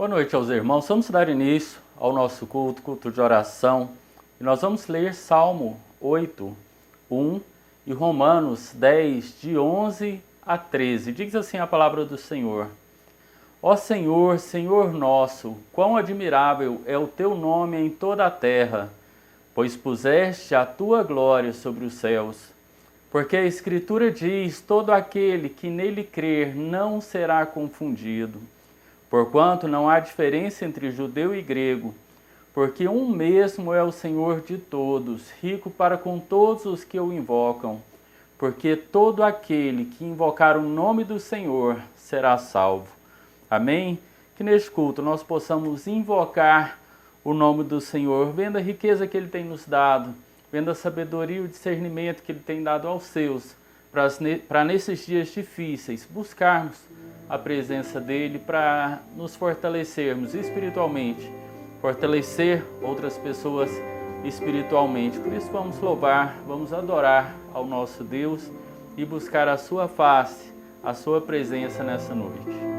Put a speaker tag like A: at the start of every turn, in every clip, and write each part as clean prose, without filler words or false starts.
A: Boa noite aos irmãos. Vamos dar início ao nosso culto de oração. E nós vamos ler Salmo 8, 1 e Romanos 10, de 11 a 13. Diz assim a palavra do Senhor. Ó Senhor, Senhor nosso, quão admirável é o teu nome em toda a terra, pois puseste a tua glória sobre os céus. Porque a Escritura diz, todo aquele que nele crer não será confundido. Porquanto não há diferença entre judeu e grego, porque um mesmo é o Senhor de todos, rico para com todos os que o invocam. Porque todo aquele que invocar o nome do Senhor será salvo. Amém? Que neste culto nós possamos invocar o nome do Senhor, vendo a riqueza que Ele tem nos dado, vendo a sabedoria e o discernimento que Ele tem dado aos seus, para nesses dias difíceis buscarmos a presença dEle, para nos fortalecermos espiritualmente, fortalecer outras pessoas espiritualmente. Por isso vamos louvar, vamos adorar ao nosso Deus e buscar a sua face, a sua presença nessa noite.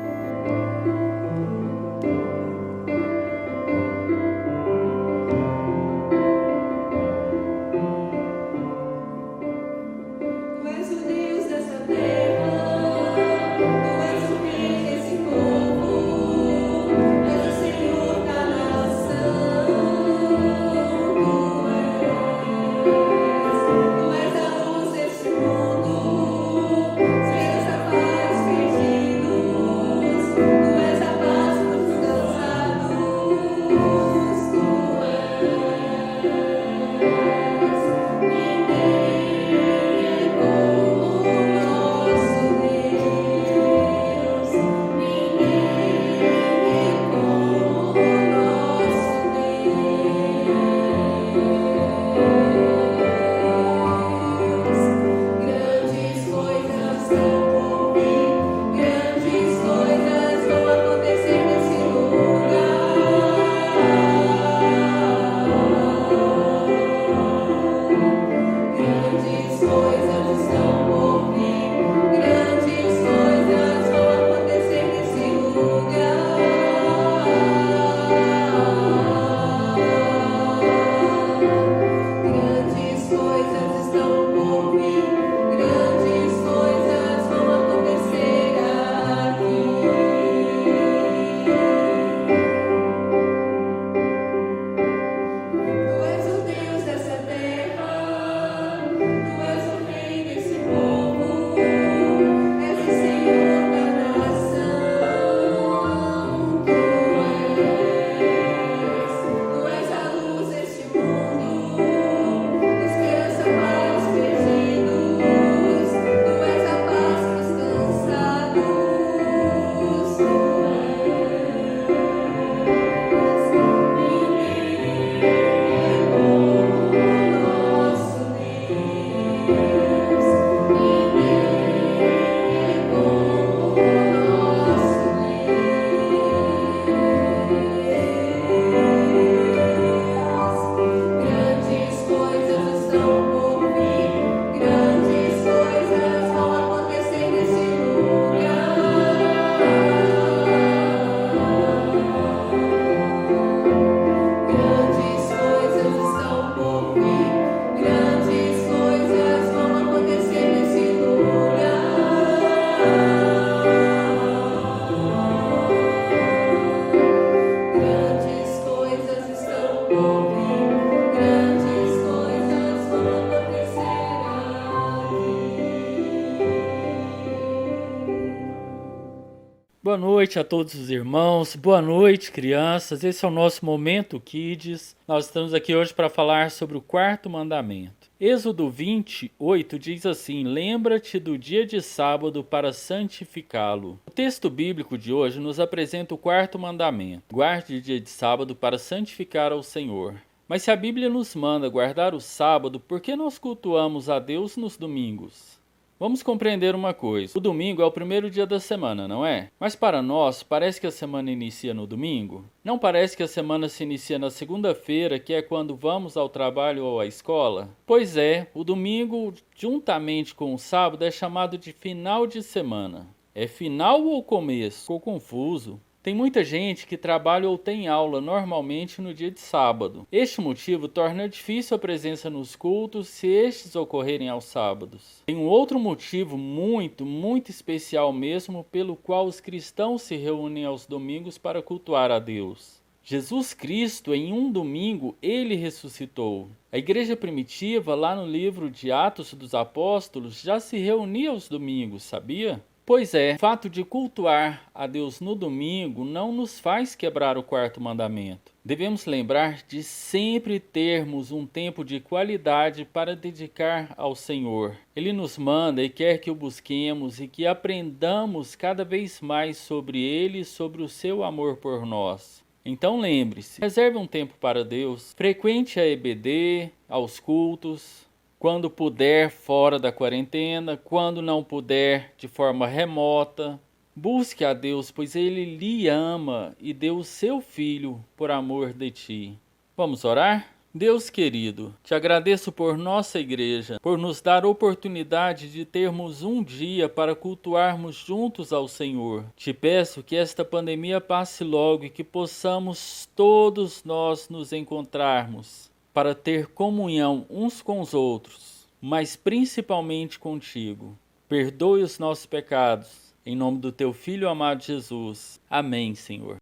A: Boa noite a todos os irmãos, boa noite crianças, esse é o nosso Momento Kids. Nós estamos aqui hoje para falar sobre o quarto mandamento. Êxodo 28 diz assim, lembra-te do dia de sábado para santificá-lo. O texto bíblico de hoje nos apresenta o quarto mandamento, guarde o dia de sábado para santificar ao Senhor. Mas se a Bíblia nos manda guardar o sábado, por que nós cultuamos a Deus nos domingos? Vamos compreender uma coisa, o domingo é o primeiro dia da semana, não é? Mas para nós, parece que a semana inicia no domingo? Não parece que a semana se inicia na segunda-feira, que é quando vamos ao trabalho ou à escola? Pois é, o domingo, juntamente com o sábado, é chamado de final de semana. É final ou começo? Ficou confuso? Tem muita gente que trabalha ou tem aula normalmente no dia de sábado. Este motivo torna difícil a presença nos cultos se estes ocorrerem aos sábados. Tem um outro motivo muito especial mesmo pelo qual os cristãos se reúnem aos domingos para cultuar a Deus. Jesus Cristo, em um domingo, ele ressuscitou. A igreja primitiva, lá no livro de Atos dos Apóstolos, já se reunia aos domingos, sabia? Pois é, o fato de cultuar a Deus no domingo não nos faz quebrar o quarto mandamento. Devemos lembrar de sempre termos um tempo de qualidade para dedicar ao Senhor. Ele nos manda e quer que o busquemos e que aprendamos cada vez mais sobre Ele e sobre o seu amor por nós. Então lembre-se, reserve um tempo para Deus, frequente a EBD, aos cultos, quando puder fora da quarentena, quando não puder de forma remota. Busque a Deus, pois Ele lhe ama e deu o seu Filho por amor de ti. Vamos orar? Deus querido, te agradeço por nossa igreja, por nos dar oportunidade de termos um dia para cultuarmos juntos ao Senhor. Te peço que esta pandemia passe logo e que possamos todos nós nos encontrarmos para ter comunhão uns com os outros, mas principalmente contigo. Perdoe os nossos pecados, em nome do teu Filho amado Jesus. Amém, Senhor.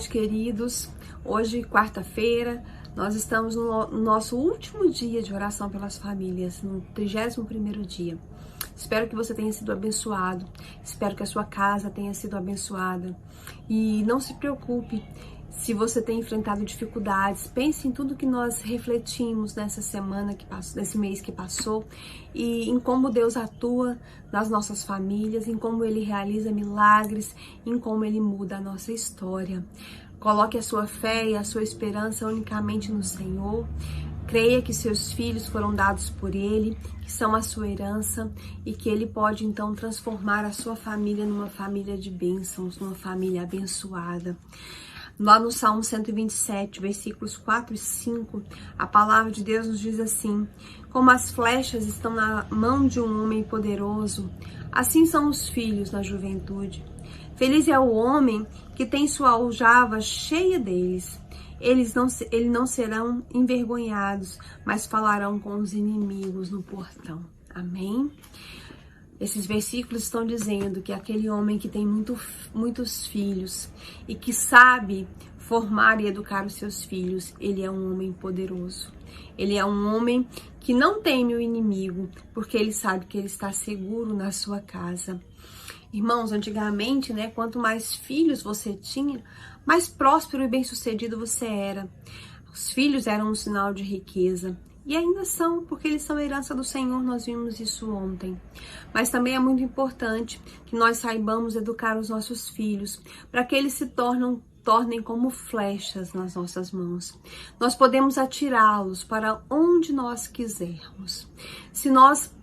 B: Queridos, hoje, quarta-feira, nós estamos no nosso último dia de oração pelas famílias, no 31º dia. Espero que você tenha sido abençoado, espero que a sua casa tenha sido abençoada. E não se preocupe se você tem enfrentado dificuldades, pense em tudo que nós refletimos nessa semana que passou, nesse mês que passou, e em como Deus atua nas nossas famílias, em como Ele realiza milagres, em como Ele muda a nossa história. Coloque a sua fé e a sua esperança unicamente no Senhor. Creia que seus filhos foram dados por Ele, que são a sua herança e que Ele pode então transformar a sua família numa família de bênçãos, numa família abençoada. Lá no Salmo 127, versículos 4 e 5, a palavra de Deus nos diz assim: como as flechas estão na mão de um homem poderoso, assim são os filhos na juventude. Feliz é o homem que tem sua aljava cheia deles. Eles não serão envergonhados, mas falarão com os inimigos no portão. Amém? Esses versículos estão dizendo que aquele homem que tem muitos filhos e que sabe formar e educar os seus filhos, ele é um homem poderoso. Ele é um homem que não teme o inimigo, porque ele sabe que ele está seguro na sua casa. Irmãos, antigamente, né, quanto mais filhos você tinha, mais próspero e bem-sucedido você era. Os filhos eram um sinal de riqueza. E ainda são, porque eles são a herança do Senhor, nós vimos isso ontem. Mas também é muito importante que nós saibamos educar os nossos filhos, para que eles se tornem como flechas nas nossas mãos. Nós podemos atirá-los para onde nós quisermos. Se nós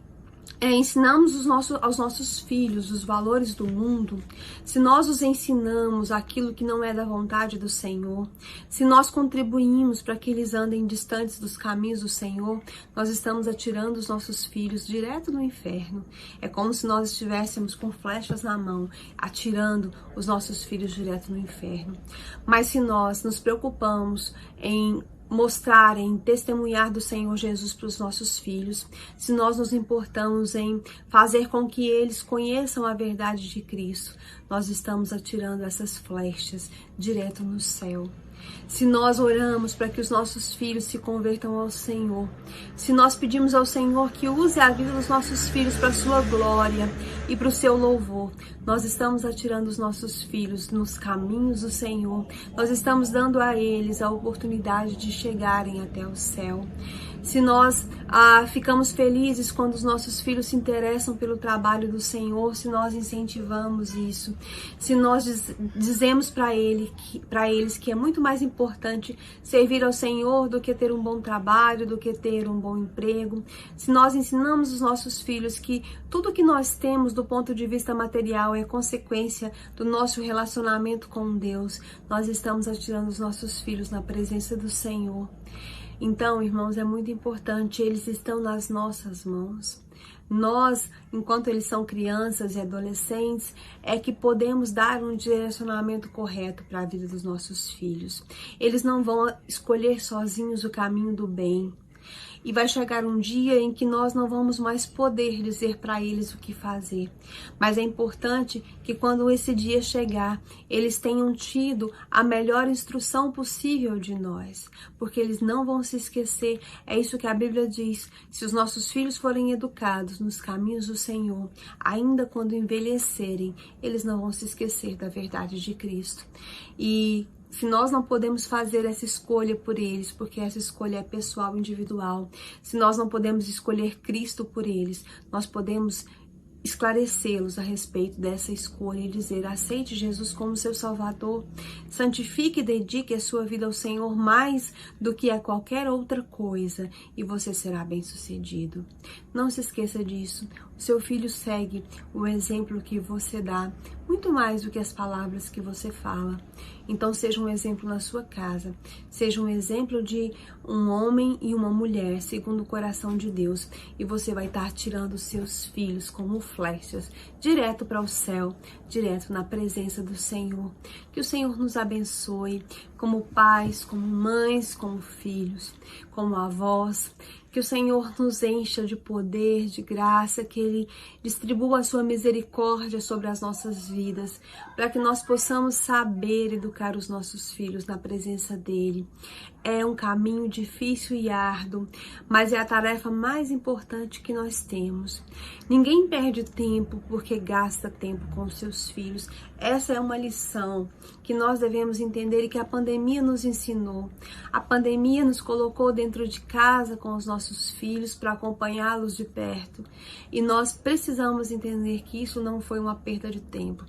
B: ensinamos aos nossos filhos os valores do mundo, se nós os ensinamos aquilo que não é da vontade do Senhor, se nós contribuímos para que eles andem distantes dos caminhos do Senhor, nós estamos atirando os nossos filhos direto no inferno. É como se nós estivéssemos com flechas na mão, atirando os nossos filhos direto no inferno. Mas se nós nos preocupamos em mostrar, em testemunhar do Senhor Jesus para os nossos filhos, se nós nos importamos em fazer com que eles conheçam a verdade de Cristo, nós estamos atirando essas flechas direto no céu. Se nós oramos para que os nossos filhos se convertam ao Senhor, se nós pedimos ao Senhor que use a vida dos nossos filhos para a sua glória e para o seu louvor, nós estamos atirando os nossos filhos nos caminhos do Senhor, nós estamos dando a eles a oportunidade de chegarem até o céu. Se nós ficamos felizes quando os nossos filhos se interessam pelo trabalho do Senhor, se nós incentivamos isso, se nós dizemos para eles que é muito mais importante servir ao Senhor do que ter um bom trabalho, do que ter um bom emprego, se nós ensinamos os nossos filhos que tudo que nós temos do ponto de vista material é consequência do nosso relacionamento com Deus, nós estamos atirando os nossos filhos na presença do Senhor. Então, irmãos, é muito importante, eles estão nas nossas mãos. Nós, enquanto eles são crianças e adolescentes, é que podemos dar um direcionamento correto para a vida dos nossos filhos. Eles não vão escolher sozinhos o caminho do bem. E vai chegar um dia em que nós não vamos mais poder dizer para eles o que fazer. Mas é importante que quando esse dia chegar, eles tenham tido a melhor instrução possível de nós. Porque eles não vão se esquecer, é isso que a Bíblia diz, se os nossos filhos forem educados nos caminhos do Senhor, ainda quando envelhecerem, eles não vão se esquecer da verdade de Cristo. E se nós não podemos fazer essa escolha por eles, porque essa escolha é pessoal, individual, se nós não podemos escolher Cristo por eles, nós podemos esclarecê-los a respeito dessa escolha e dizer: aceite Jesus como seu Salvador, santifique e dedique a sua vida ao Senhor mais do que a qualquer outra coisa e você será bem-sucedido. Não se esqueça disso. O seu filho segue o exemplo que você dá, muito mais do que as palavras que você fala. Então seja um exemplo na sua casa, seja um exemplo de um homem e uma mulher segundo o coração de Deus, e você vai estar tirando os seus filhos como flechas direto para o céu, direto na presença do Senhor. Que o Senhor nos abençoe como pais, como mães, como filhos, como avós. Que o Senhor nos encha de poder, de graça, que Ele distribua a sua misericórdia sobre as nossas vidas, para que nós possamos saber educar os nossos filhos na presença dEle. É um caminho difícil e árduo, mas é a tarefa mais importante que nós temos. Ninguém perde tempo porque gasta tempo com os seus filhos. Essa é uma lição que nós devemos entender e que a pandemia nos ensinou. A pandemia nos colocou dentro de casa com os nossos nossos filhos, para acompanhá-los de perto. E nós precisamos entender que isso não foi uma perda de tempo.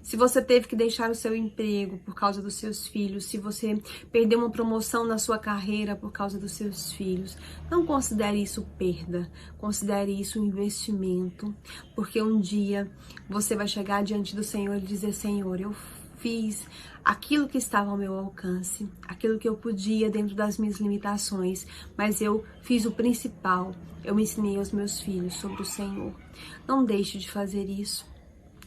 B: Se você teve que deixar o seu emprego por causa dos seus filhos, se você perdeu uma promoção na sua carreira por causa dos seus filhos, não considere isso perda, considere isso um investimento, porque um dia você vai chegar diante do Senhor e dizer: Senhor, eu fiz aquilo que estava ao meu alcance, aquilo que eu podia dentro das minhas limitações, mas eu fiz o principal, eu ensinei aos meus filhos sobre o Senhor. Não deixe de fazer isso.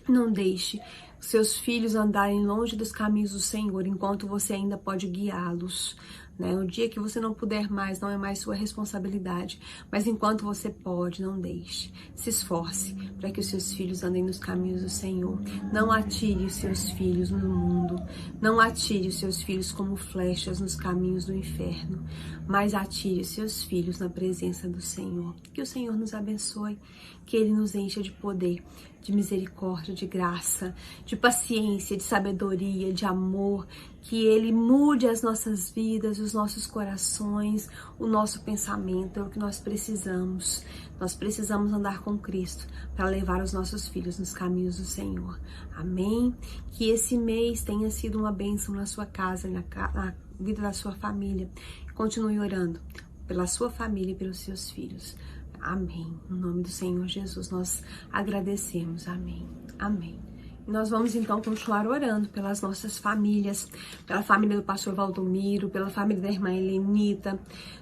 B: Não deixe seus filhos andarem longe dos caminhos do Senhor enquanto você ainda pode guiá-los. O dia que você não puder mais, não é mais sua responsabilidade. Mas enquanto você pode, não deixe. Se esforce para que os seus filhos andem nos caminhos do Senhor. Não atire os seus filhos no mundo. Não atire os seus filhos como flechas nos caminhos do inferno. Mas atire os seus filhos na presença do Senhor. Que o Senhor nos abençoe. Que Ele nos encha de poder, de misericórdia, de graça, de paciência, de sabedoria, de amor. Que Ele mude as nossas vidas, os nossos corações, o nosso pensamento. É o que nós precisamos. Nós precisamos andar com Cristo para levar os nossos filhos nos caminhos do Senhor. Amém? Que esse mês tenha sido uma bênção na sua casa, na vida da sua família. Continue orando pela sua família e pelos seus filhos. Amém. No nome do Senhor Jesus, nós agradecemos. Amém. Amém. Nós vamos então continuar orando pelas nossas famílias, pela família do pastor Valdomiro, pela família da irmã Helenita,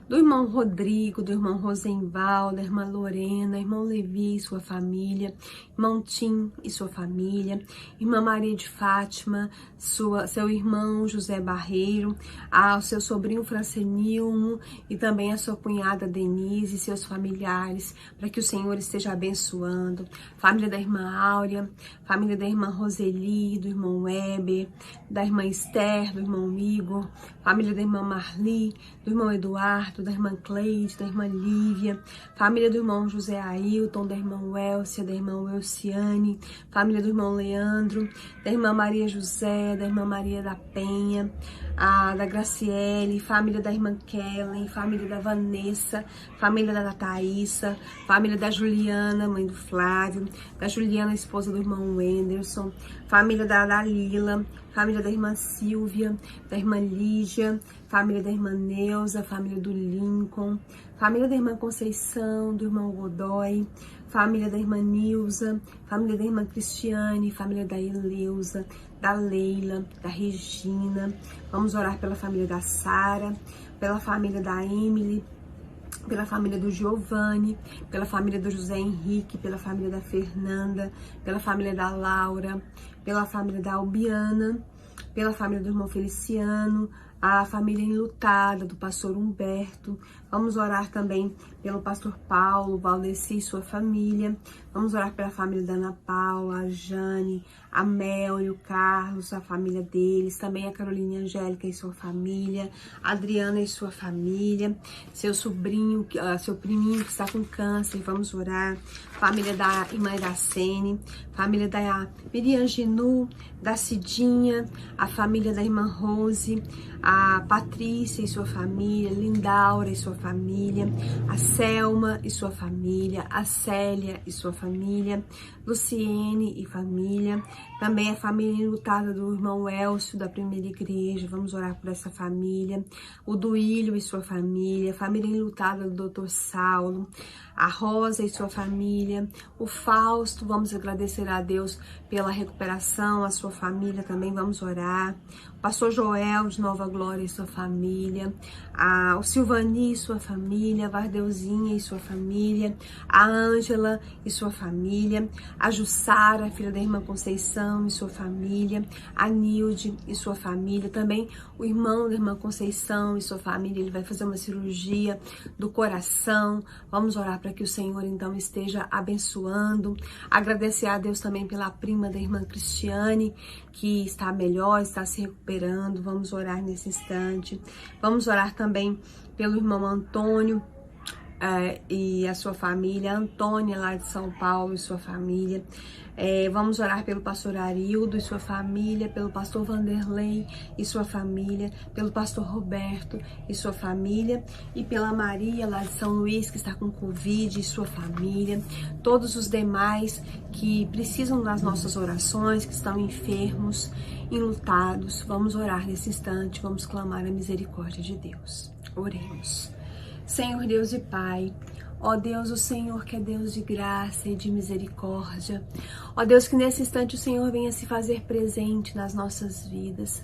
B: do irmão Rodrigo, do irmão Rosenval, da irmã Lorena, irmão Levi e sua família, irmão Tim e sua família, irmã Maria de Fátima, seu irmão José Barreiro, ao seu sobrinho Francenilmo e também a sua cunhada Denise e seus familiares, para que o Senhor esteja abençoando. Família da irmã Áurea, família da irmã Roseli, do irmão Weber, da irmã Esther, do irmão Igor, família da irmã Marli, do irmão Eduardo, da irmã Cleide, da irmã Lívia, família do irmão José Ailton, da irmã Welcia, da irmã Welciane, família do irmão Leandro, da irmã Maria José, da irmã Maria da Penha, da Graciele, família da irmã Kellen, família da Vanessa, família da Thaísa, família da Juliana, mãe do Flávio, da Juliana, esposa do irmão Wenderson, família da Dalila, família da irmã Silvia, da irmã Lígia, família da irmã Neuza, família do Lincoln, família da irmã Conceição, do irmão Godoy, família da irmã Nilza, família da irmã Cristiane, família da Eleusa, da Leila, da Regina. Vamos orar pela família da Sara, pela família da Emily, pela família do Giovanni, pela família do José Henrique, pela família da Fernanda, pela família da Laura, pela família da Albiana, pela família do irmão Feliciano, a família enlutada do pastor Humberto. Vamos orar também pelo pastor Paulo, Valdeci e sua família. Vamos orar pela família da Ana Paula, a Jane, a Mel e o Carlos, a família deles. Também a Carolina Angélica e sua família, a Adriana e sua família, seu sobrinho, seu priminho que está com câncer. Vamos orar. Família da irmã Iracene, família da Miriam Genu, da Cidinha, a família da irmã Rose, a Patrícia e sua família, Lindaura e sua família, a Selma e sua família, a Célia e sua família, Luciene e família, também a família enlutada do irmão Elcio da primeira igreja. Vamos orar por essa família, o Duílio e sua família, a família enlutada do Dr. Saulo, a Rosa e sua família, o Fausto. Vamos agradecer a Deus pela recuperação, a sua família também. Vamos orar. O pastor Joel de Nova Glória e sua família, o Silvani e sua família, a Vardeuzinha e sua família, a Ângela e sua família, a Jussara, filha da irmã Conceição e sua família, a Nilde e sua família, também o irmão da irmã Conceição e sua família. Ele vai fazer uma cirurgia do coração. Vamos orar para que o Senhor então esteja abençoando. Agradecer a Deus também pela prima da irmã Cristiane, que está melhor, está se recuperando. Vamos orar nesse instante. Vamos orar também pelo irmão Antônio, e a sua família, a Antônia lá de São Paulo e sua família. Vamos orar pelo pastor Arildo e sua família, pelo pastor Vanderlei e sua família, pelo pastor Roberto e sua família, e pela Maria lá de São Luís, que está com Covid, e sua família, todos os demais que precisam das nossas orações, que estão enfermos, enlutados. Vamos orar nesse instante, vamos clamar a misericórdia de Deus. Oremos. Senhor Deus e Pai, ó Deus, o Senhor que é Deus de graça e de misericórdia. Ó Deus, que nesse instante o Senhor venha se fazer presente nas nossas vidas.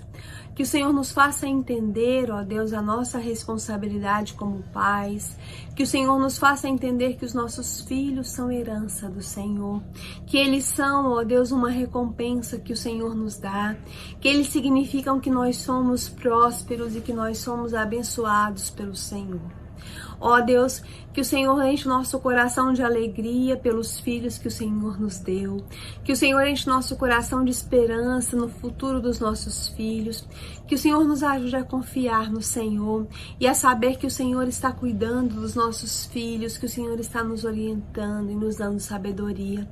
B: Que o Senhor nos faça entender, ó Deus, a nossa responsabilidade como pais. Que o Senhor nos faça entender que os nossos filhos são herança do Senhor. Que eles são, ó Deus, uma recompensa que o Senhor nos dá. Que eles significam que nós somos prósperos e que nós somos abençoados pelo Senhor. Ó Deus, que o Senhor enche o nosso coração de alegria pelos filhos que o Senhor nos deu. Que o Senhor enche o nosso coração de esperança no futuro dos nossos filhos. Que o Senhor nos ajude a confiar no Senhor e a saber que o Senhor está cuidando dos nossos filhos, que o Senhor está nos orientando e nos dando sabedoria.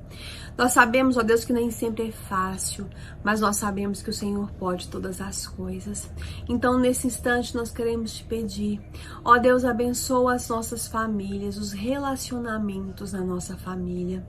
B: Nós sabemos, ó Deus, que nem sempre é fácil, mas nós sabemos que o Senhor pode todas as coisas. Então, nesse instante, nós queremos te pedir, ó Deus, abençoa as nossas famílias, os relacionamentos na nossa família.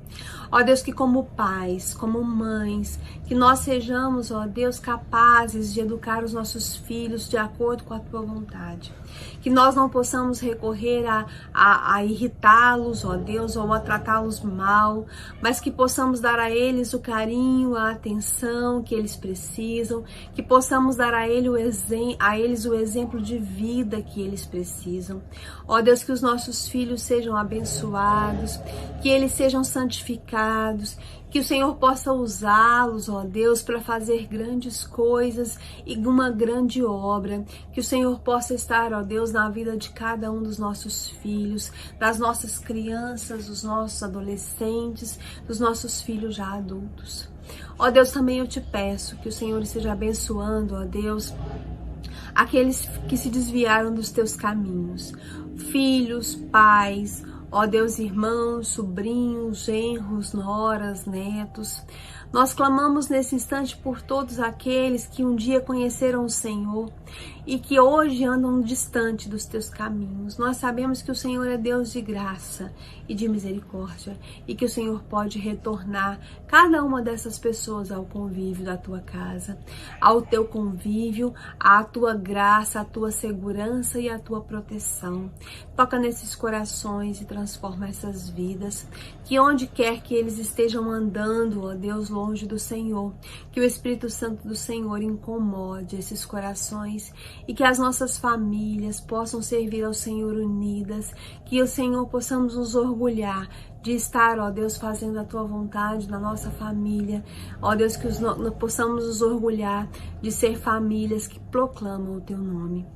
B: Ó Deus, que como pais, como mães, que nós sejamos, ó Deus, capazes de educar os nossos filhos de acordo com a tua vontade. Que nós não possamos recorrer a irritá-los, ó Deus, ou a tratá-los mal, mas que possamos dar a eles o carinho, a atenção que eles precisam, que possamos dar a eles o exemplo de vida que eles precisam. Ó Deus, que os nossos filhos sejam abençoados, que eles sejam santificados, que o Senhor possa usá-los, ó Deus, para fazer grandes coisas e uma grande obra. Que o Senhor possa estar, ó Deus, na vida de cada um dos nossos filhos, das nossas crianças, dos nossos adolescentes, dos nossos filhos já adultos. Ó Deus, também eu te peço que o Senhor esteja abençoando, ó Deus, aqueles que se desviaram dos teus caminhos. Filhos, pais, ó Deus, irmãos, sobrinhos, genros, noras, netos. Nós clamamos nesse instante por todos aqueles que um dia conheceram o Senhor e que hoje andam distante dos teus caminhos. Nós sabemos que o Senhor é Deus de graça e de misericórdia e que o Senhor pode retornar cada uma dessas pessoas ao convívio da tua casa, ao teu convívio, à tua graça, à tua segurança e à tua proteção. Toca nesses corações e transforma essas vidas, que onde quer que eles estejam andando, ó Deus, longe do Senhor, que o Espírito Santo do Senhor incomode esses corações e que as nossas famílias possam servir ao Senhor unidas, que o Senhor possamos nos orgulhar de estar, ó Deus, fazendo a tua vontade na nossa família. Ó Deus, que possamos nos orgulhar de ser famílias que proclamam o teu nome.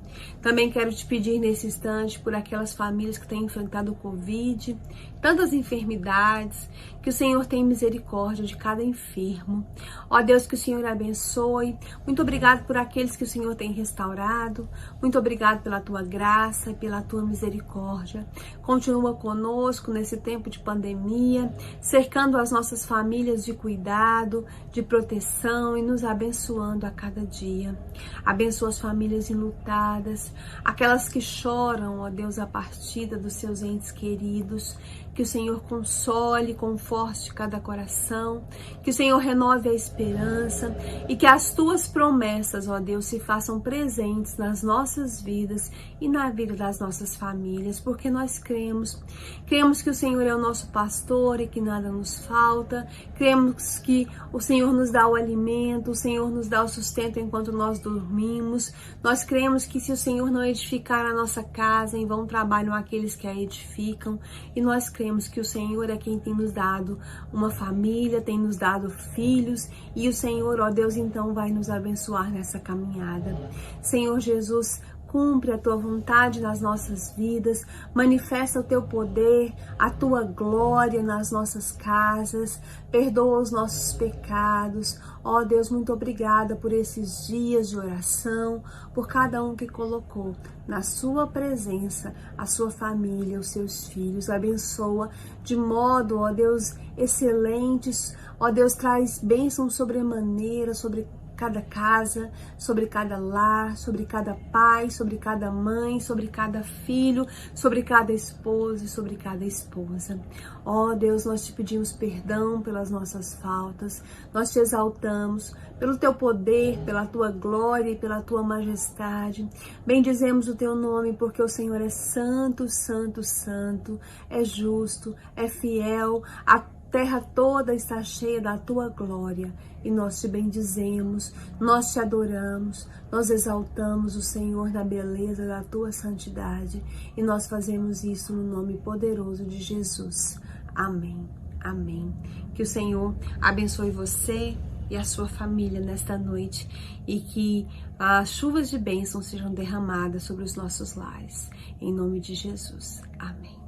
B: Também quero te pedir nesse instante por aquelas famílias que têm enfrentado o Covid, tantas enfermidades, que o Senhor tenha misericórdia de cada enfermo. Ó Deus, que o Senhor abençoe. Muito obrigado por aqueles que o Senhor tem restaurado. Muito obrigado pela tua graça e pela tua misericórdia. Continua conosco nesse tempo de pandemia, cercando as nossas famílias de cuidado, de proteção e nos abençoando a cada dia. Abençoa as famílias enlutadas, aquelas que choram, ó Deus, a partida dos seus entes queridos. Que o Senhor console, conforte cada coração, que o Senhor renove a esperança e que as tuas promessas, ó Deus, se façam presentes nas nossas vidas e na vida das nossas famílias, porque nós cremos que o Senhor é o nosso pastor e que nada nos falta, cremos que o Senhor nos dá o alimento, o Senhor nos dá o sustento enquanto nós dormimos, nós cremos que se o Senhor não edificar a nossa casa, em vão trabalham aqueles que a edificam, e nós cremos que o Senhor é quem tem nos dado uma família, tem nos dado filhos, e o Senhor, ó Deus, então vai nos abençoar nessa caminhada. Senhor Jesus, cumpre a tua vontade nas nossas vidas, manifesta o teu poder, a tua glória nas nossas casas, perdoa os nossos pecados. Ó Deus, muito obrigada por esses dias de oração, por cada um que colocou na sua presença a sua família, os seus filhos. Abençoa de modo, ó Deus, excelentes. Ó Deus, traz bênçãos sobremaneira sobre cada casa, sobre cada lar, sobre cada pai, sobre cada mãe, sobre cada filho, sobre cada esposo e sobre cada esposa. Ó Deus, nós te pedimos perdão pelas nossas faltas, nós te exaltamos pelo teu poder, pela tua glória e pela tua majestade. Bendizemos o teu nome porque o Senhor é santo, santo, santo, é justo, é fiel. A terra toda está cheia da tua glória e nós te bendizemos, nós te adoramos, nós exaltamos o Senhor na beleza da tua santidade e nós fazemos isso no nome poderoso de Jesus. Amém, amém. Que o Senhor abençoe você e a sua família nesta noite e que as chuvas de bênção sejam derramadas sobre os nossos lares. Em nome de Jesus. Amém.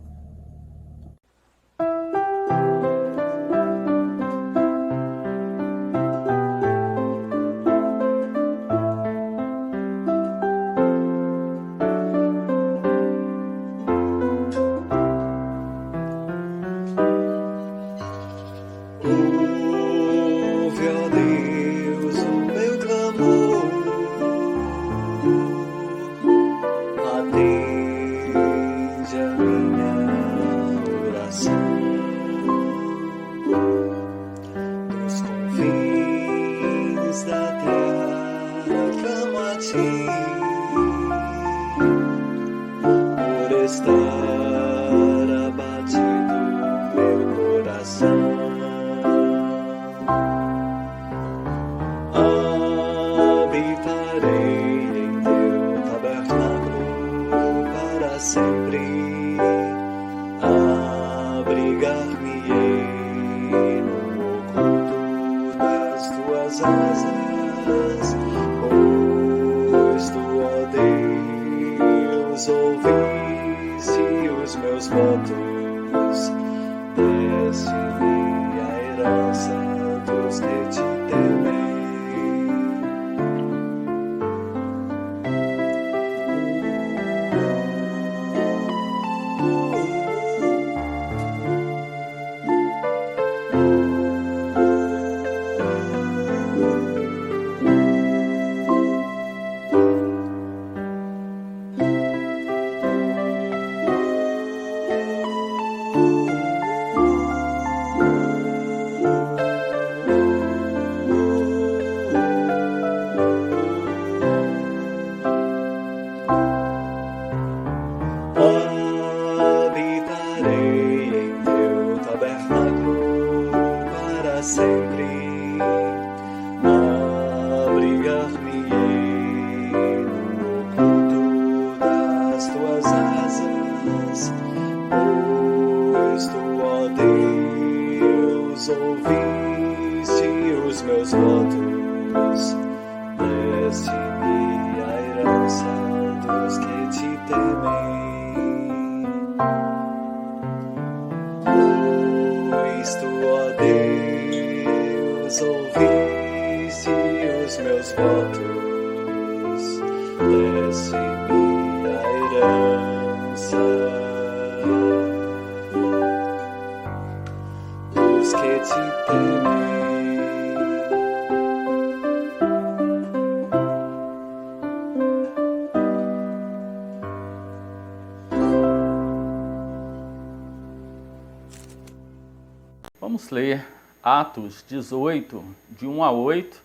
A: Vamos ler Atos 18, de 1 a 8.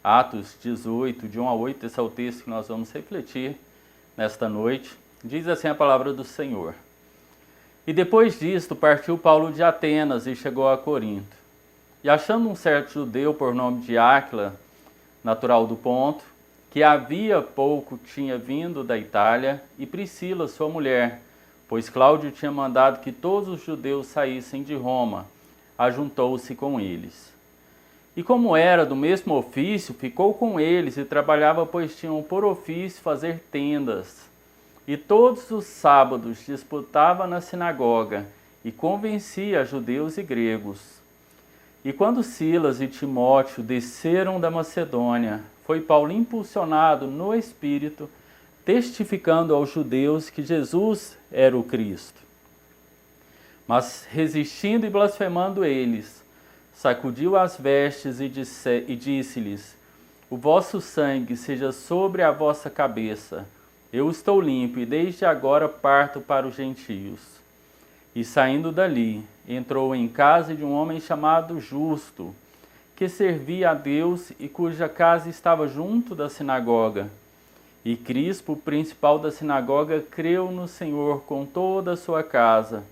A: Atos 18, de 1 a 8, esse é o texto que nós vamos refletir nesta noite. Diz assim a palavra do Senhor. E depois disto partiu Paulo de Atenas e chegou a Corinto. E achando um certo judeu por nome de Áquila, natural do Ponto, que havia pouco tinha vindo da Itália, e Priscila, sua mulher, pois Cláudio tinha mandado que todos os judeus saíssem de Roma, ajuntou-se com eles. E como era do mesmo ofício, ficou com eles e trabalhava, pois tinham por ofício fazer tendas. E todos os sábados disputava na sinagoga e convencia judeus e gregos. E quando Silas e Timóteo desceram da Macedônia, foi Paulo impulsionado no Espírito, testificando aos judeus que Jesus era o Cristo. Mas resistindo e blasfemando eles, sacudiu as vestes e disse-lhes: o vosso sangue seja sobre a vossa cabeça. Eu estou limpo e desde agora parto para os gentios. E saindo dali, entrou em casa de um homem chamado Justo, que servia a Deus e cuja casa estava junto da sinagoga. E Crispo, o principal da sinagoga, creu no Senhor com toda a sua casa.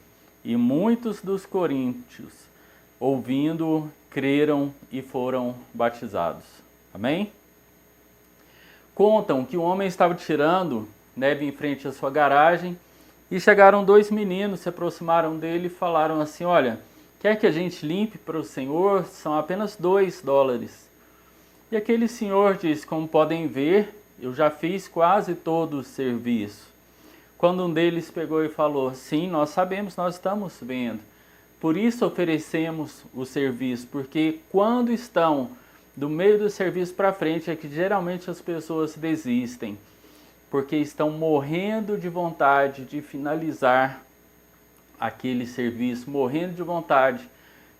A: E muitos dos coríntios, ouvindo-o, creram e foram batizados. Amém? Contam que o homem estava tirando neve em frente à sua garagem e chegaram 2 meninos, se aproximaram dele e falaram assim: olha, quer que a gente limpe para o Senhor? São apenas $2. E aquele senhor disse: como podem ver, eu já fiz quase todo o serviço. Quando um deles pegou e falou: sim, nós sabemos, nós estamos vendo. Por isso oferecemos o serviço, porque quando estão do meio do serviço para frente é que geralmente as pessoas desistem, porque estão morrendo de vontade de finalizar aquele serviço, morrendo de vontade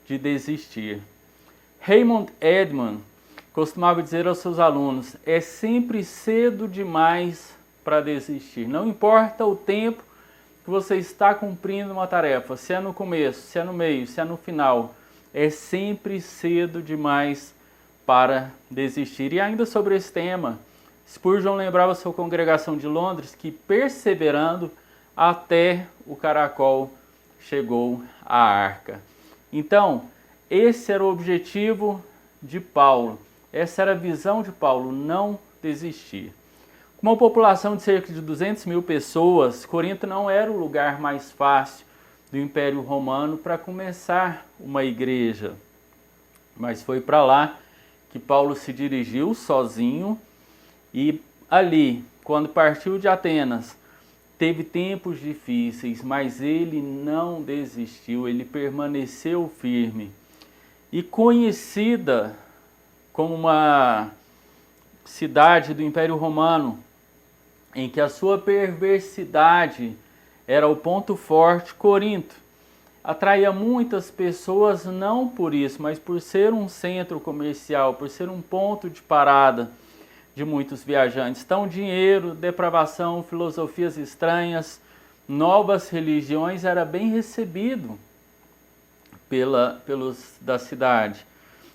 A: de desistir. Raymond Edman costumava dizer aos seus alunos: é sempre cedo demais para desistir. Não importa o tempo que você está cumprindo uma tarefa, se é no começo, se é no meio, se é no final, é sempre cedo demais para desistir. E ainda sobre esse tema, Spurgeon lembrava sua congregação de Londres que, perseverando, até o caracol chegou à arca. Então, esse era o objetivo de Paulo, essa era a visão de Paulo, não desistir. Com uma população de cerca de 200 mil pessoas, Corinto não era o lugar mais fácil do Império Romano para começar uma igreja. Mas foi para lá que Paulo se dirigiu sozinho e ali, quando partiu de Atenas, teve tempos difíceis, mas ele não desistiu, ele permaneceu firme. E conhecida como uma cidade do Império Romano, em que a sua perversidade era o ponto forte, Corinto atraía muitas pessoas não por isso, mas por ser um centro comercial, por ser um ponto de parada de muitos viajantes. Então, dinheiro, depravação, filosofias estranhas, novas religiões era bem recebido pelos da cidade.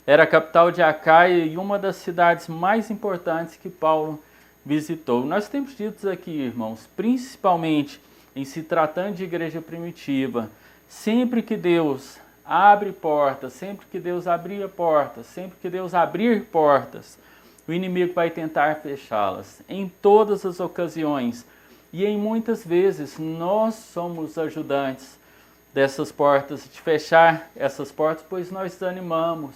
A: Era a capital de Acaia e uma das cidades mais importantes que Paulo visitou. Nós temos dito aqui, irmãos, principalmente em se tratando de igreja primitiva, sempre que Deus abre portas, sempre que Deus abrir portas, sempre que Deus abrir portas, o inimigo vai tentar fechá-las em todas as ocasiões. E em muitas vezes nós somos ajudantes dessas portas, de fechar essas portas, pois nós desanimamos,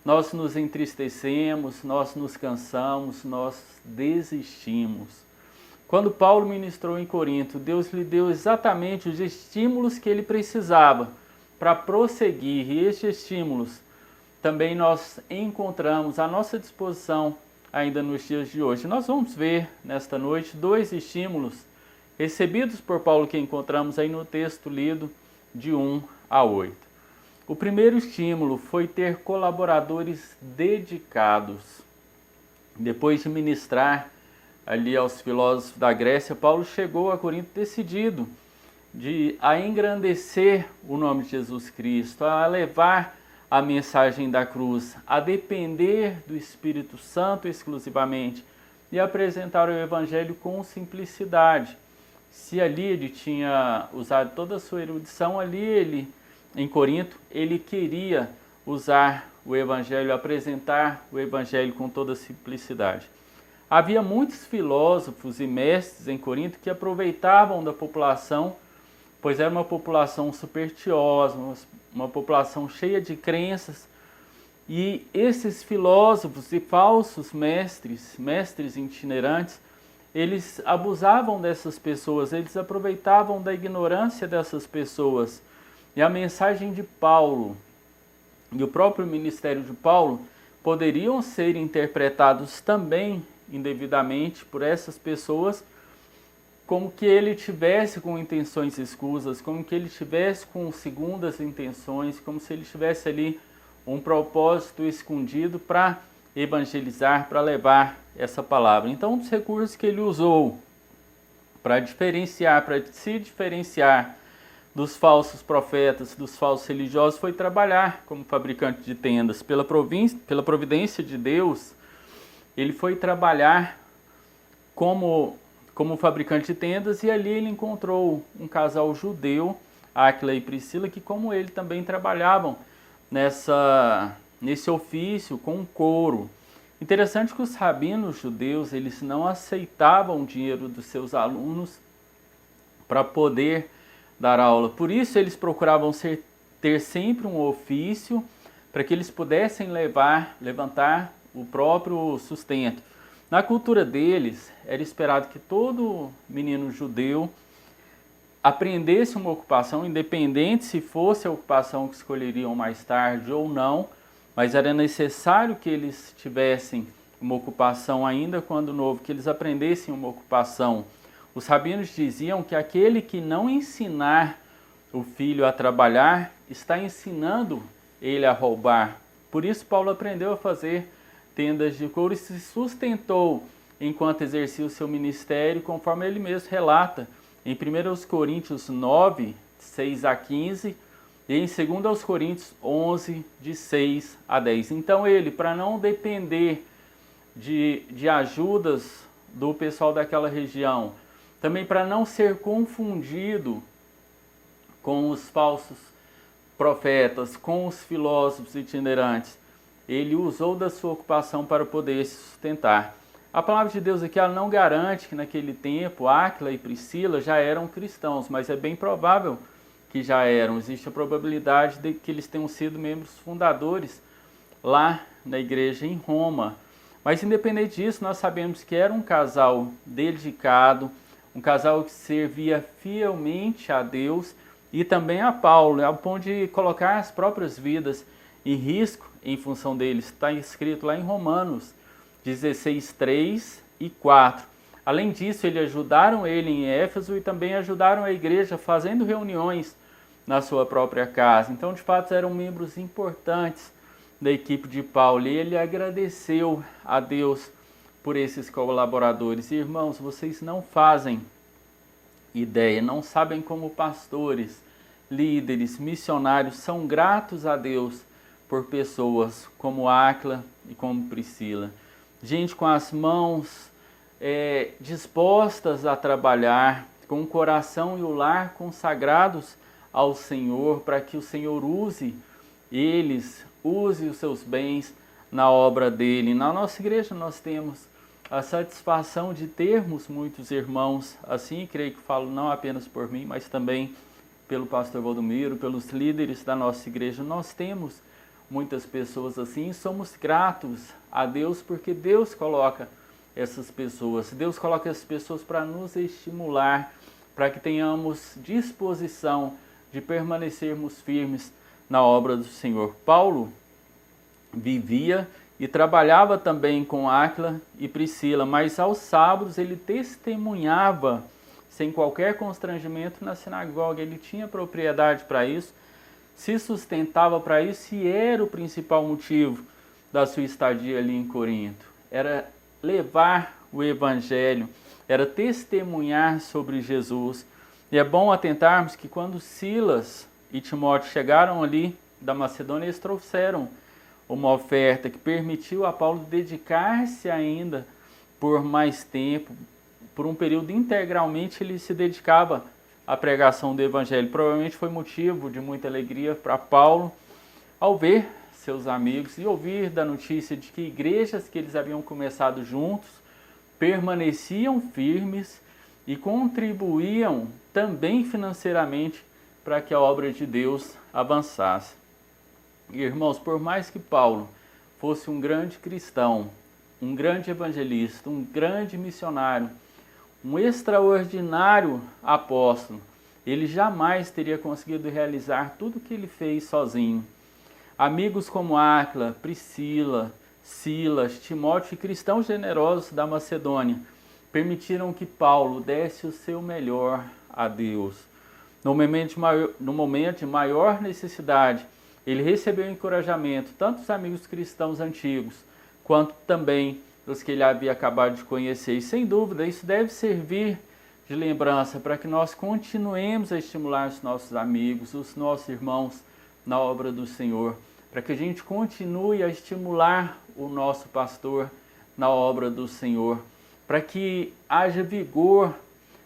A: nós nos entristecemos, nós nos cansamos, nós desistimos. Quando Paulo ministrou em Corinto, Deus lhe deu exatamente os estímulos que ele precisava para prosseguir. E estes estímulos também nós encontramos à nossa disposição ainda nos dias de hoje. Nós vamos ver nesta noite 2 estímulos recebidos por Paulo que encontramos aí no texto lido de 1 a 8. O primeiro estímulo foi ter colaboradores dedicados. Depois de ministrar ali aos filósofos da Grécia, Paulo chegou a Corinto decidido a engrandecer o nome de Jesus Cristo, a levar a mensagem da cruz, a depender do Espírito Santo exclusivamente e apresentar o Evangelho com simplicidade. Se ali ele tinha usado toda a sua erudição, em Corinto, ele queria usar o Evangelho, apresentar o Evangelho com toda a simplicidade. Havia muitos filósofos e mestres em Corinto que aproveitavam da população, pois era uma população supersticiosa, uma população cheia de crenças, E esses filósofos e falsos mestres itinerantes, eles abusavam dessas pessoas, eles aproveitavam da ignorância dessas pessoas. E a mensagem de Paulo e o próprio ministério de Paulo poderiam ser interpretados também indevidamente por essas pessoas, como que ele tivesse com intenções escusas, como que ele tivesse com segundas intenções, como se ele tivesse ali um propósito escondido para evangelizar, para levar essa palavra. Então, um dos recursos que ele usou para se diferenciar dos falsos profetas, dos falsos religiosos, foi trabalhar como fabricante de tendas. Pela providência de Deus, ele foi trabalhar como fabricante de tendas, e ali ele encontrou um casal judeu, Áquila e Priscila, que como ele também trabalhavam nesse ofício com couro. Interessante que os rabinos judeus, eles não aceitavam o dinheiro dos seus alunos para poder dar aula. Por isso eles procuravam ter sempre um ofício para que eles pudessem levantar o próprio sustento. Na cultura deles, era esperado que todo menino judeu aprendesse uma ocupação, independente se fosse a ocupação que escolheriam mais tarde ou não, mas era necessário que eles tivessem uma ocupação ainda quando novo, que eles aprendessem uma ocupação. Os rabinos diziam que aquele que não ensinar o filho a trabalhar, está ensinando ele a roubar. Por isso Paulo aprendeu a fazer tendas de couro e se sustentou enquanto exercia o seu ministério, conforme ele mesmo relata em 1 Coríntios 9, 6 a 15, e em 2 Coríntios 11, de 6 a 10. Então ele, para não depender de ajudas do pessoal daquela região, também para não ser confundido com os falsos profetas, com os filósofos itinerantes, ele usou da sua ocupação para poder se sustentar. A palavra de Deus aqui ela não garante que naquele tempo Áquila e Priscila já eram cristãos, mas é bem provável que já eram. Existe a probabilidade de que eles tenham sido membros fundadores lá na igreja em Roma. Mas independente disso, nós sabemos que era um casal dedicado, um casal que servia fielmente a Deus e também a Paulo, ao ponto de colocar as próprias vidas em risco em função deles. Está escrito lá em Romanos 16, 3 e 4. Além disso, eles ajudaram ele em Éfeso e também ajudaram a igreja fazendo reuniões na sua própria casa. Então, de fato, eram membros importantes da equipe de Paulo. E ele agradeceu a Deus por esses colaboradores. Irmãos, vocês não fazem ideia, não sabem como pastores, líderes, missionários são gratos a Deus por pessoas como Áquila e como Priscila. Gente com as mãos dispostas a trabalhar, com o coração e o lar consagrados ao Senhor, para que o Senhor use os seus bens na obra dele. Na nossa igreja nós temos a satisfação de termos muitos irmãos assim, creio que falo não apenas por mim, mas também pelo pastor Valdomiro, pelos líderes da nossa igreja. Nós temos muitas pessoas assim, somos gratos a Deus porque Deus coloca essas pessoas. Deus coloca essas pessoas para nos estimular, para que tenhamos disposição de permanecermos firmes na obra do Senhor. Paulo vivia e trabalhava também com Áquila e Priscila, mas aos sábados ele testemunhava sem qualquer constrangimento na sinagoga. Ele tinha propriedade para isso, se sustentava para isso e era o principal motivo da sua estadia ali em Corinto. Era levar o evangelho, era testemunhar sobre Jesus. E é bom atentarmos que quando Silas e Timóteo chegaram ali da Macedônia, eles trouxeram uma oferta que permitiu a Paulo dedicar-se ainda por mais tempo, por um período integralmente ele se dedicava à pregação do evangelho. Provavelmente foi motivo de muita alegria para Paulo ao ver seus amigos e ouvir da notícia de que igrejas que eles haviam começado juntos permaneciam firmes e contribuíam também financeiramente para que a obra de Deus avançasse. Irmãos, por mais que Paulo fosse um grande cristão, um grande evangelista, um grande missionário, um extraordinário apóstolo, ele jamais teria conseguido realizar tudo o que ele fez sozinho. Amigos como Áquila, Priscila, Silas, Timóteo e cristãos generosos da Macedônia permitiram que Paulo desse o seu melhor a Deus. No momento de maior necessidade, ele recebeu encorajamento tanto dos amigos cristãos antigos, quanto também dos que ele havia acabado de conhecer. E sem dúvida, isso deve servir de lembrança para que nós continuemos a estimular os nossos amigos, os nossos irmãos na obra do Senhor, para que a gente continue a estimular o nosso pastor na obra do Senhor, para que haja vigor,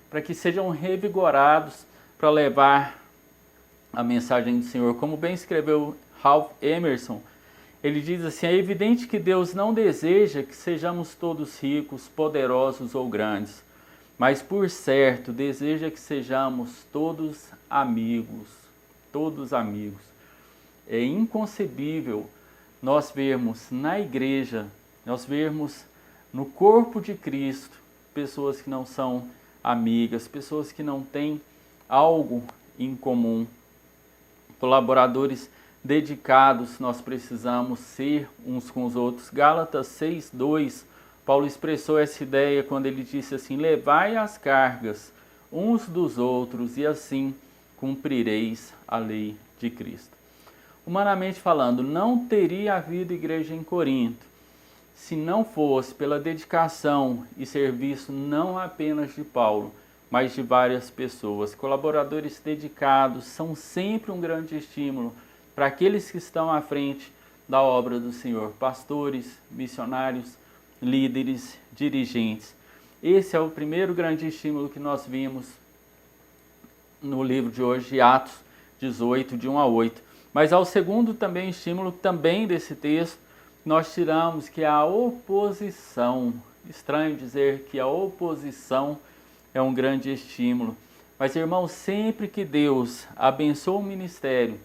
A: para que sejam revigorados para levar a mensagem do Senhor. Como bem escreveu Ralph Emerson, ele diz assim: é evidente que Deus não deseja que sejamos todos ricos, poderosos ou grandes, mas por certo deseja que sejamos todos amigos, todos amigos. É inconcebível nós vermos na igreja, nós vermos no corpo de Cristo, pessoas que não são amigas, pessoas que não têm algo em comum, colaboradores dedicados. Nós precisamos ser uns com os outros. Gálatas 6:2, Paulo expressou essa ideia quando ele disse assim: levai as cargas uns dos outros e assim cumprireis a lei de Cristo. Humanamente falando, não teria havido igreja em Corinto se não fosse pela dedicação e serviço não apenas de Paulo, mas de várias pessoas. Colaboradores dedicados são sempre um grande estímulo para aqueles que estão à frente da obra do Senhor, pastores, missionários, líderes, dirigentes. Esse é o primeiro grande estímulo que nós vimos no livro de hoje, Atos 18, de 1 a 8. Mas ao segundo também estímulo, também desse texto, nós tiramos que a oposição, estranho dizer que a oposição é um grande estímulo. Mas, irmãos, sempre que Deus abençoa o ministério,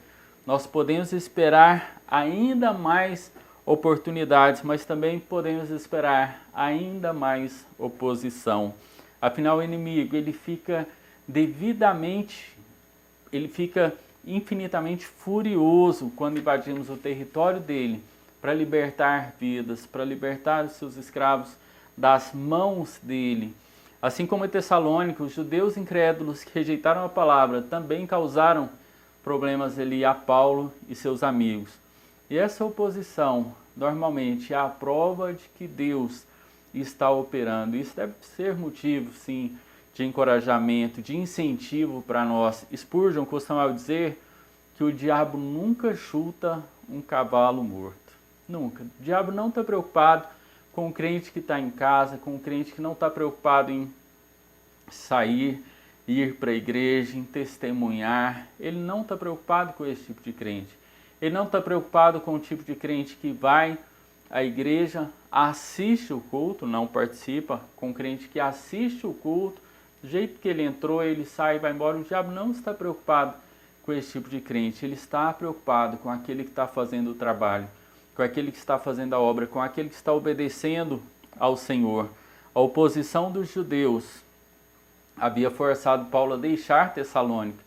A: nós podemos esperar ainda mais oportunidades, mas também podemos esperar ainda mais oposição. Afinal, o inimigo, ele fica infinitamente furioso quando invadimos o território dele para libertar vidas, para libertar os seus escravos das mãos dele. Assim como em Tessalônica, os judeus incrédulos que rejeitaram a palavra também causaram problemas ali a Paulo e seus amigos. E essa oposição, normalmente, é a prova de que Deus está operando. Isso deve ser motivo, sim, de encorajamento, de incentivo para nós. Spurgeon costumava dizer que o diabo nunca chuta um cavalo morto. Nunca. O diabo não está preocupado com o crente que está em casa, com o crente que não está preocupado em sair, ir para a igreja, em testemunhar. Ele não está preocupado com esse tipo de crente. Ele não está preocupado com o tipo de crente que vai à igreja, assiste o culto, não participa, com o crente que assiste o culto, do jeito que ele entrou, ele sai e vai embora. O diabo não está preocupado com esse tipo de crente. Ele está preocupado com aquele que está fazendo o trabalho, com aquele que está fazendo a obra, com aquele que está obedecendo ao Senhor. A oposição dos judeus havia forçado Paulo a deixar Tessalônica,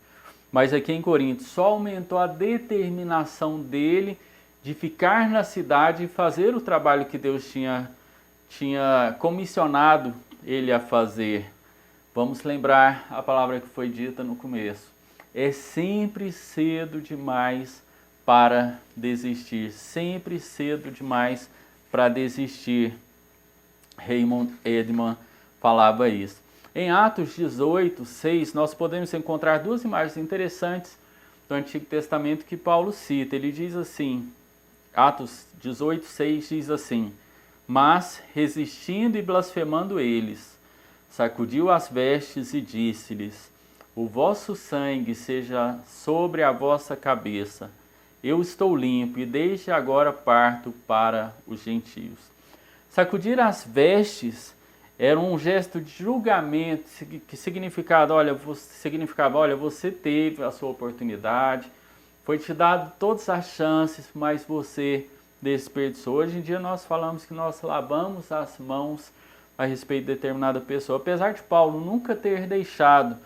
A: mas aqui em Corinto só aumentou a determinação dele de ficar na cidade e fazer o trabalho que Deus tinha comissionado ele a fazer. Vamos lembrar a palavra que foi dita no começo. É sempre cedo demais para desistir, sempre cedo demais para desistir. Raymond Edman falava isso. Em Atos 18, 6, nós podemos encontrar duas imagens interessantes do Antigo Testamento que Paulo cita. Ele diz assim, Atos 18, 6 diz assim: mas, resistindo e blasfemando eles, sacudiu as vestes e disse-lhes: o vosso sangue seja sobre a vossa cabeça. Eu estou limpo e desde agora parto para os gentios. Sacudir as vestes era um gesto de julgamento que significava, olha, você teve a sua oportunidade, foi te dado todas as chances, mas você desperdiçou. Hoje em dia nós falamos que nós lavamos as mãos a respeito de determinada pessoa. Apesar de Paulo nunca ter deixado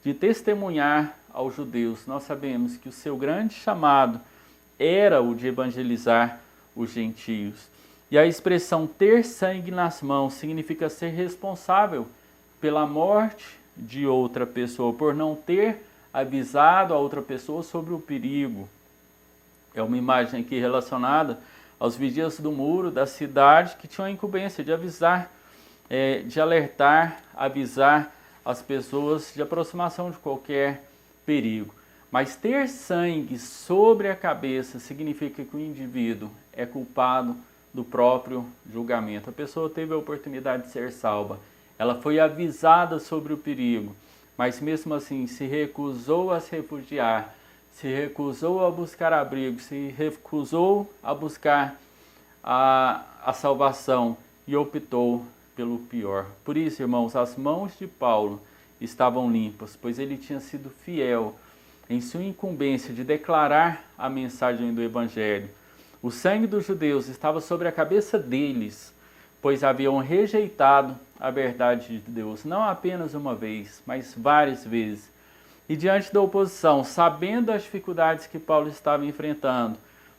A: de testemunhar aos judeus, nós sabemos que o seu grande chamado era o de evangelizar os gentios. E a expressão ter sangue nas mãos significa ser responsável pela morte de outra pessoa, por não ter avisado a outra pessoa sobre o perigo. É uma imagem aqui relacionada aos vigias do muro da cidade que tinham a incumbência de avisar, de alertar, avisar as pessoas de aproximação de qualquer perigo. Mas ter sangue sobre a cabeça significa que o indivíduo é culpado do próprio julgamento. A pessoa teve a oportunidade de ser salva, ela foi avisada sobre o perigo, mas mesmo assim se recusou a se refugiar, se recusou a buscar abrigo, se recusou a buscar a salvação e optou pelo pior. Por isso, irmãos, as mãos de Paulo estavam limpas, pois ele tinha sido fiel em sua incumbência de declarar a mensagem do Evangelho. O sangue dos judeus estava sobre a cabeça deles, pois haviam rejeitado a verdade de Deus, não apenas uma vez, mas várias vezes. E diante da oposição, sabendo as dificuldades que Paulo estava enfrentando,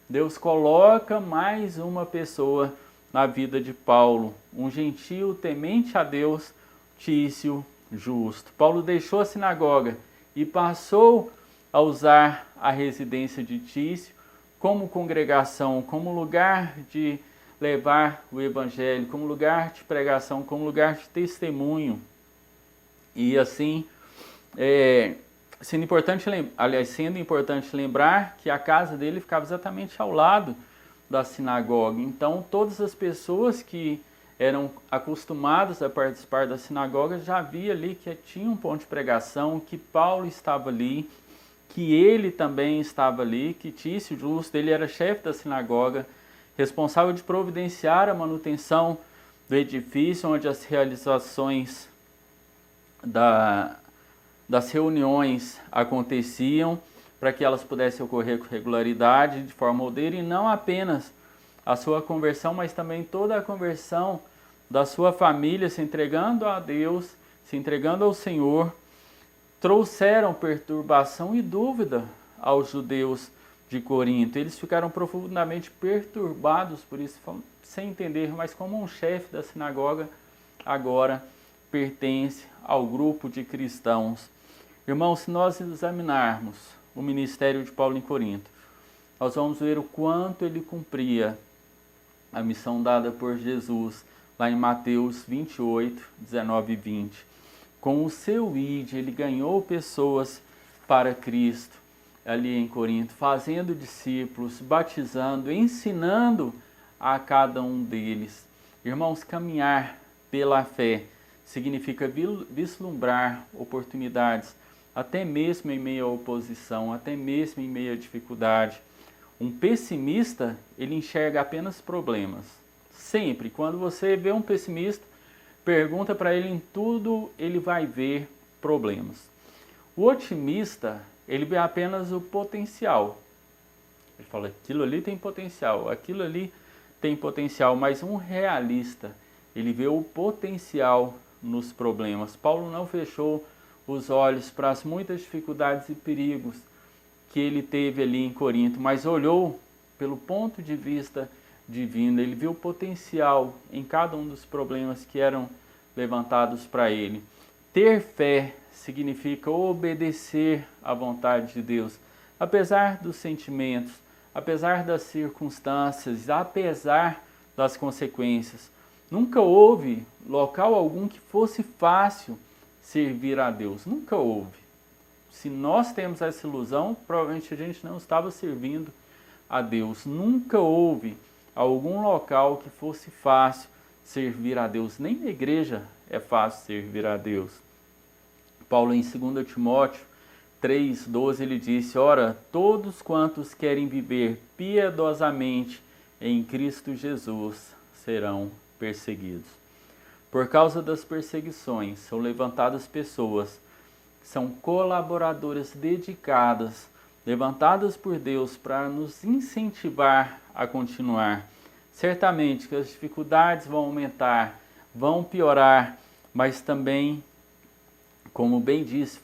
A: Deus coloca mais uma pessoa na vida de Paulo, um gentio temente a Deus, Tício justo. Paulo deixou a sinagoga e passou a usar a residência de Tício como congregação, como lugar de levar o evangelho, como lugar de pregação, como lugar de testemunho. E assim, sendo importante lembrar que a casa dele ficava exatamente ao lado da sinagoga. Então, todas as pessoas que eram acostumadas a participar da sinagoga já via ali que tinha um ponto de pregação, que Paulo estava ali, que ele também estava ali, que Tício justo, ele era chefe da sinagoga, responsável de providenciar a manutenção do edifício, onde as realizações das reuniões aconteciam, para que elas pudessem ocorrer com regularidade, de forma ordeira, e não apenas a sua conversão, mas também toda a conversão da sua família, se entregando a Deus, se entregando ao Senhor, trouxeram perturbação e dúvida aos judeus de Corinto. Eles ficaram profundamente perturbados por isso, sem entender, mas como um chefe da sinagoga agora pertence ao grupo de cristãos. Irmãos, se nós examinarmos o ministério de Paulo em Corinto, nós vamos ver o quanto ele cumpria a missão dada por Jesus, lá em Mateus 28, 19 e 20. Com o seu ide, ele ganhou pessoas para Cristo ali em Corinto, fazendo discípulos, batizando, ensinando a cada um deles. Irmãos, caminhar pela fé significa vislumbrar oportunidades, até mesmo em meio à oposição, até mesmo em meio à dificuldade. Um pessimista, ele enxerga apenas problemas. Sempre, quando você vê um pessimista, pergunta para ele em tudo, ele vai ver problemas. O otimista, ele vê apenas o potencial. Ele fala, aquilo ali tem potencial, aquilo ali tem potencial, mas um realista, ele vê o potencial nos problemas. Paulo não fechou os olhos para as muitas dificuldades e perigos que ele teve ali em Corinto, mas olhou pelo ponto de vista divino. Ele viu o potencial em cada um dos problemas que eram levantados para ele. Ter fé significa obedecer à vontade de Deus, apesar dos sentimentos, apesar das circunstâncias, apesar das consequências. Nunca houve local algum que fosse fácil servir a Deus. Nunca houve. Se nós temos essa ilusão, provavelmente a gente não estava servindo a Deus. Nunca houve algum local que fosse fácil servir a Deus. Nem na igreja é fácil servir a Deus. Paulo, em 2 Timóteo 3,12, ele disse, ora, todos quantos querem viver piedosamente em Cristo Jesus serão perseguidos. Por causa das perseguições, são levantadas pessoas que são colaboradoras dedicadas, levantadas por Deus para nos incentivar a continuar. Certamente que as dificuldades vão aumentar, vão piorar, mas também, como bem disse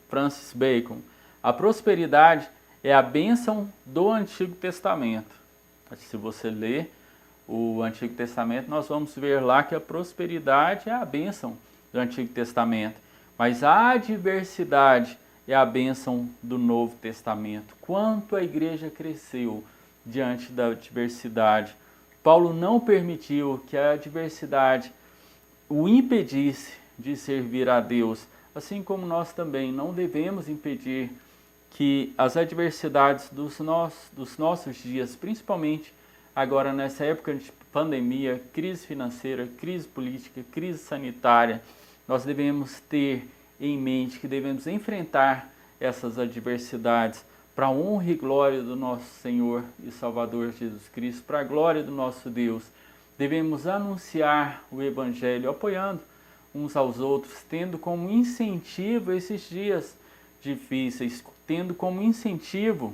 A: Francis Bacon, a prosperidade é a bênção do Antigo Testamento. Se você ler o Antigo Testamento, nós vamos ver lá que a prosperidade é a bênção do Antigo Testamento, mas a adversidade é a bênção do Novo Testamento. Quanto a igreja cresceu diante da adversidade. Paulo não permitiu que a adversidade o impedisse de servir a Deus, assim como nós também não devemos impedir que as adversidades dos nossos dias, principalmente agora nessa época de pandemia, crise financeira, crise política, crise sanitária, nós devemos ter em mente que devemos enfrentar essas adversidades para a honra e glória do nosso Senhor e Salvador Jesus Cristo, para a glória do nosso Deus. Devemos anunciar o Evangelho, apoiando uns aos outros, tendo como incentivo esses dias difíceis, tendo como incentivo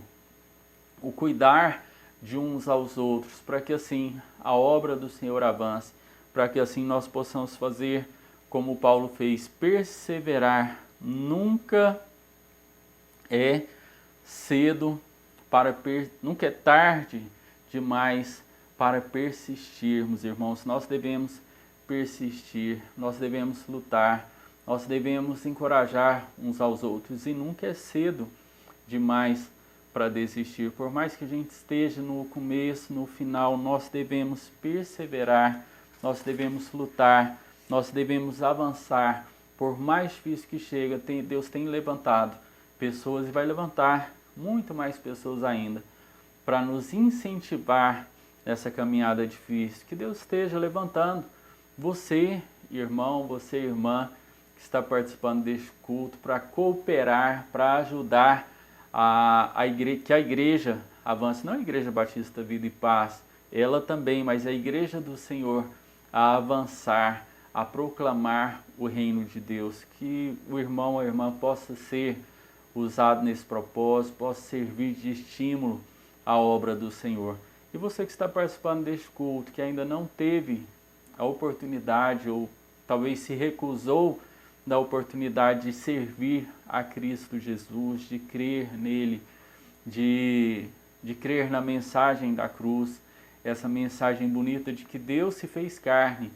A: o cuidar de uns aos outros, para que assim a obra do Senhor avance, para que assim nós possamos fazer como Paulo fez, perseverar. Nunca é cedo nunca é tarde demais para persistirmos, irmãos. Nós devemos persistir, nós devemos lutar, nós devemos encorajar uns aos outros e nunca é cedo demais para desistir. Por mais que a gente esteja no começo, no final, nós devemos perseverar, nós devemos lutar, nós devemos avançar. Por mais difícil que chega, Deus tem levantado pessoas e vai levantar muito mais pessoas ainda para nos incentivar nessa caminhada difícil. Que Deus esteja levantando você, irmão, você, irmã, que está participando deste culto, para cooperar, para ajudar que a igreja avance. Não a Igreja Batista Vida e Paz, ela também, mas a Igreja do Senhor a avançar, a proclamar o reino de Deus. Que o irmão ou a irmã possa ser usado nesse propósito, possa servir de estímulo à obra do Senhor. E você que está participando deste culto, que ainda não teve a oportunidade ou talvez se recusou da oportunidade de servir a Cristo Jesus, de crer nele, de crer na mensagem da cruz, essa mensagem bonita de que Deus se fez carne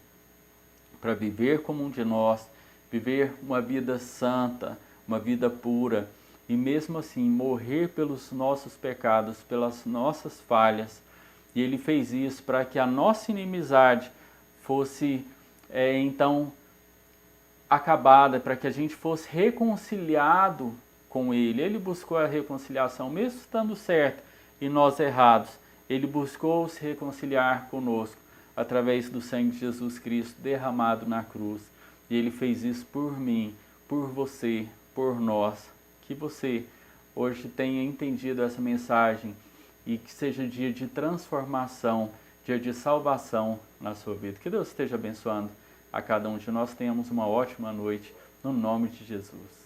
A: para viver como um de nós, viver uma vida santa, uma vida pura, e mesmo assim morrer pelos nossos pecados, pelas nossas falhas. E ele fez isso para que a nossa inimizade fosse então acabada, para que a gente fosse reconciliado com ele. Ele buscou a reconciliação, mesmo estando certo e nós errados. Ele buscou se reconciliar conosco através do sangue de Jesus Cristo derramado na cruz. E ele fez isso por mim, por você, por nós. Que você hoje tenha entendido essa mensagem e que seja dia de transformação, dia de salvação na sua vida. Que Deus esteja abençoando a cada um de nós. Tenhamos uma ótima noite, no nome de Jesus.